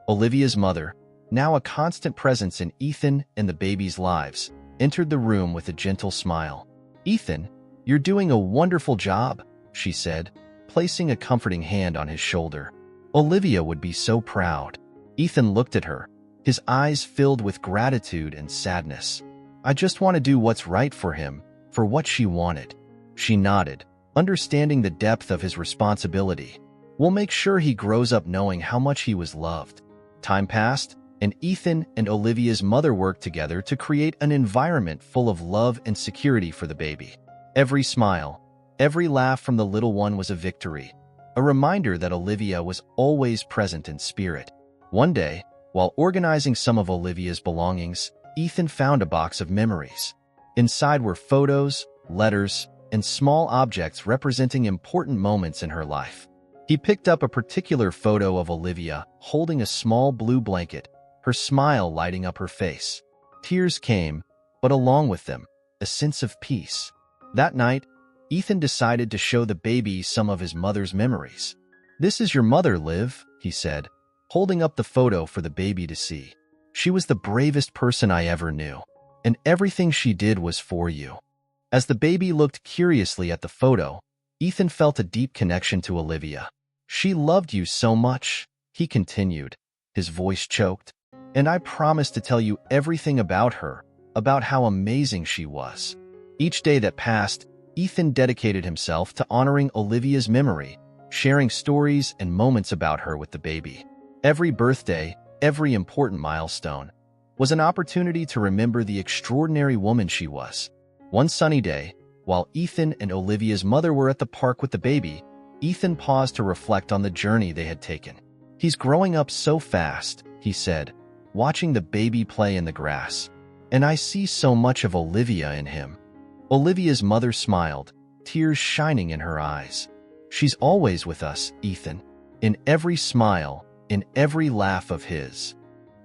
Olivia's mother, now a constant presence in Ethan and the baby's lives, entered the room with a gentle smile. "Ethan, you're doing a wonderful job," she said, placing a comforting hand on his shoulder. "Olivia would be so proud." Ethan looked at her, his eyes filled with gratitude and sadness. "I just want to do what's right for him, for what she wanted." She nodded, understanding the depth of his responsibility. "We'll make sure he grows up knowing how much he was loved." Time passed, and Ethan and Olivia's mother worked together to create an environment full of love and security for the baby. Every smile, every laugh from the little one was a victory, a reminder that Olivia was always present in spirit. One day, while organizing some of Olivia's belongings, Ethan found a box of memories. Inside were photos, letters, and small objects representing important moments in her life. He picked up a particular photo of Olivia holding a small blue blanket, her smile lighting up her face. Tears came, but along with them, a sense of peace. That night, Ethan decided to show the baby some of his mother's memories. "This is your mother, Liv," he said, holding up the photo for the baby to see. "She was the bravest person I ever knew, and everything she did was for you." As the baby looked curiously at the photo, Ethan felt a deep connection to Olivia. "She loved you so much," he continued, his voice choked, "and I promised to tell you everything about her, about how amazing she was." Each day that passed, Ethan dedicated himself to honoring Olivia's memory, sharing stories and moments about her with the baby. Every birthday, every important milestone, was an opportunity to remember the extraordinary woman she was. One sunny day, while Ethan and Olivia's mother were at the park with the baby, Ethan paused to reflect on the journey they had taken. "He's growing up so fast," he said, watching the baby play in the grass. "And I see so much of Olivia in him." Olivia's mother smiled, tears shining in her eyes. She's always with us, Ethan. In every smile, in every laugh of his.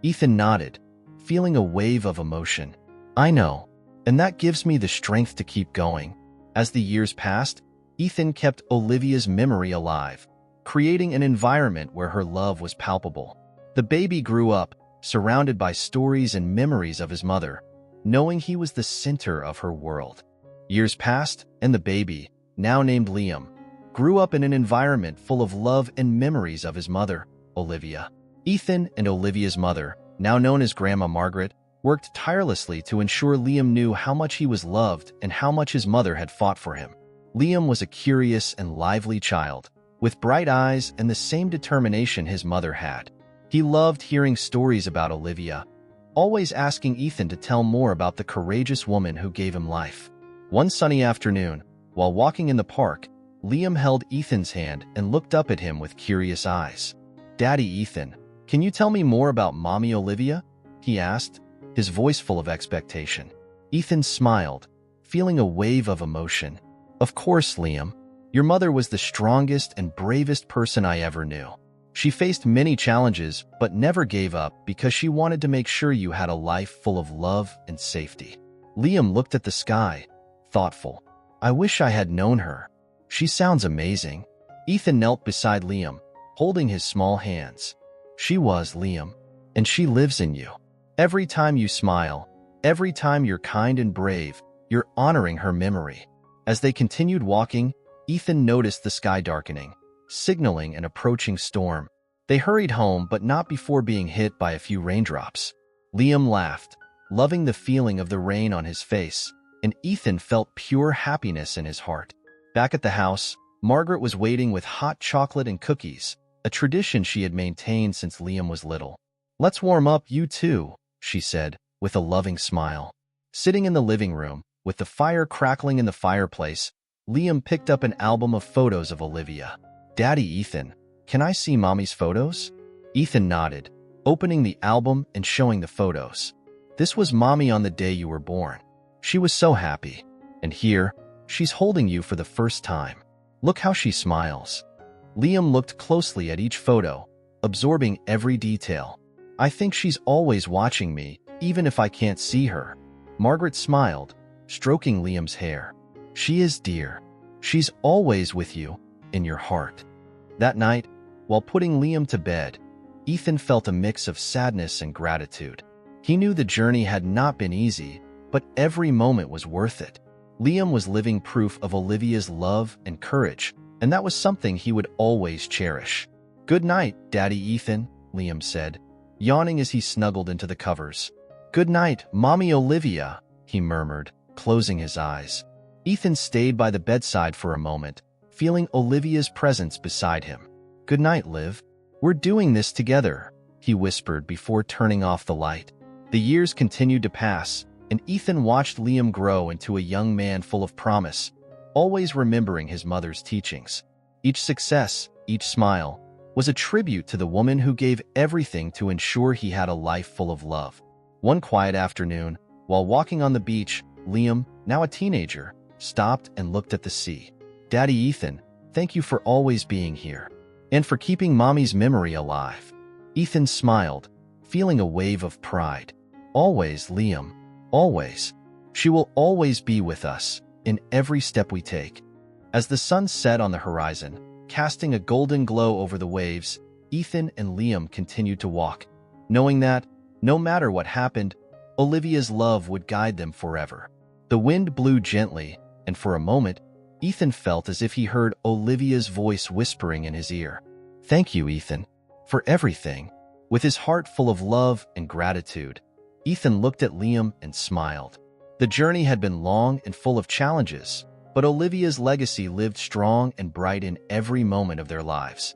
Ethan nodded, feeling a wave of emotion. I know, and that gives me the strength to keep going. As the years passed, Ethan kept Olivia's memory alive, creating an environment where her love was palpable. The baby grew up, surrounded by stories and memories of his mother, knowing he was the center of her world. Years passed, and the baby, now named Liam, grew up in an environment full of love and memories of his mother, Olivia. Ethan and Olivia's mother, now known as Grandma Margaret, worked tirelessly to ensure Liam knew how much he was loved and how much his mother had fought for him. Liam was a curious and lively child, with bright eyes and the same determination his mother had. He loved hearing stories about Olivia, always asking Ethan to tell more about the courageous woman who gave him life. One sunny afternoon, while walking in the park, Liam held Ethan's hand and looked up at him with curious eyes. "Daddy Ethan, can you tell me more about Mommy Olivia?" he asked, his voice full of expectation. Ethan smiled, feeling a wave of emotion. "Of course, Liam. Your mother was the strongest and bravest person I ever knew. She faced many challenges but never gave up because she wanted to make sure you had a life full of love and safety." Liam looked at the sky, thoughtful. "I wish I had known her. She sounds amazing." Ethan knelt beside Liam, holding his small hands. "She was, Liam, and she lives in you. Every time you smile, every time you're kind and brave, you're honoring her memory." As they continued walking, Ethan noticed the sky darkening, signaling an approaching storm. They hurried home, but not before being hit by a few raindrops. Liam laughed, loving the feeling of the rain on his face, and Ethan felt pure happiness in his heart. Back at the house, Margaret was waiting with hot chocolate and cookies, a tradition she had maintained since Liam was little. "Let's warm up, you too," she said, with a loving smile. Sitting in the living room, with the fire crackling in the fireplace, Liam picked up an album of photos of Olivia. "Daddy Ethan, can I see Mommy's photos?" Ethan nodded, opening the album and showing the photos. "This was Mommy on the day you were born. She was so happy. And here, she's holding you for the first time. Look how she smiles." Liam looked closely at each photo, absorbing every detail. "I think she's always watching me, even if I can't see her." Margaret smiled, stroking Liam's hair. "She is, dear. She's always with you, in your heart." That night, while putting Liam to bed, Ethan felt a mix of sadness and gratitude. He knew the journey had not been easy, but every moment was worth it. Liam was living proof of Olivia's love and courage, and that was something he would always cherish. "Good night, Daddy Ethan," Liam said, yawning as he snuggled into the covers. "Good night, Mommy Olivia," he murmured, closing his eyes. Ethan stayed by the bedside for a moment, feeling Olivia's presence beside him. "Good night, Liv. We're doing this together," he whispered before turning off the light. The years continued to pass, and Ethan watched Liam grow into a young man full of promise, always remembering his mother's teachings. Each success, each smile, was a tribute to the woman who gave everything to ensure he had a life full of love. One quiet afternoon, while walking on the beach, Liam, now a teenager, stopped and looked at the sea. "Daddy Ethan, thank you for always being here, and for keeping Mommy's memory alive." Ethan smiled, feeling a wave of pride. "Always, Liam. Always. She will always be with us, in every step we take." As the sun set on the horizon, casting a golden glow over the waves, Ethan and Liam continued to walk, knowing that, no matter what happened, Olivia's love would guide them forever. The wind blew gently, and for a moment, Ethan felt as if he heard Olivia's voice whispering in his ear. "Thank you, Ethan, for everything." With his heart full of love and gratitude, Ethan looked at Liam and smiled. The journey had been long and full of challenges, but Olivia's legacy lived strong and bright in every moment of their lives.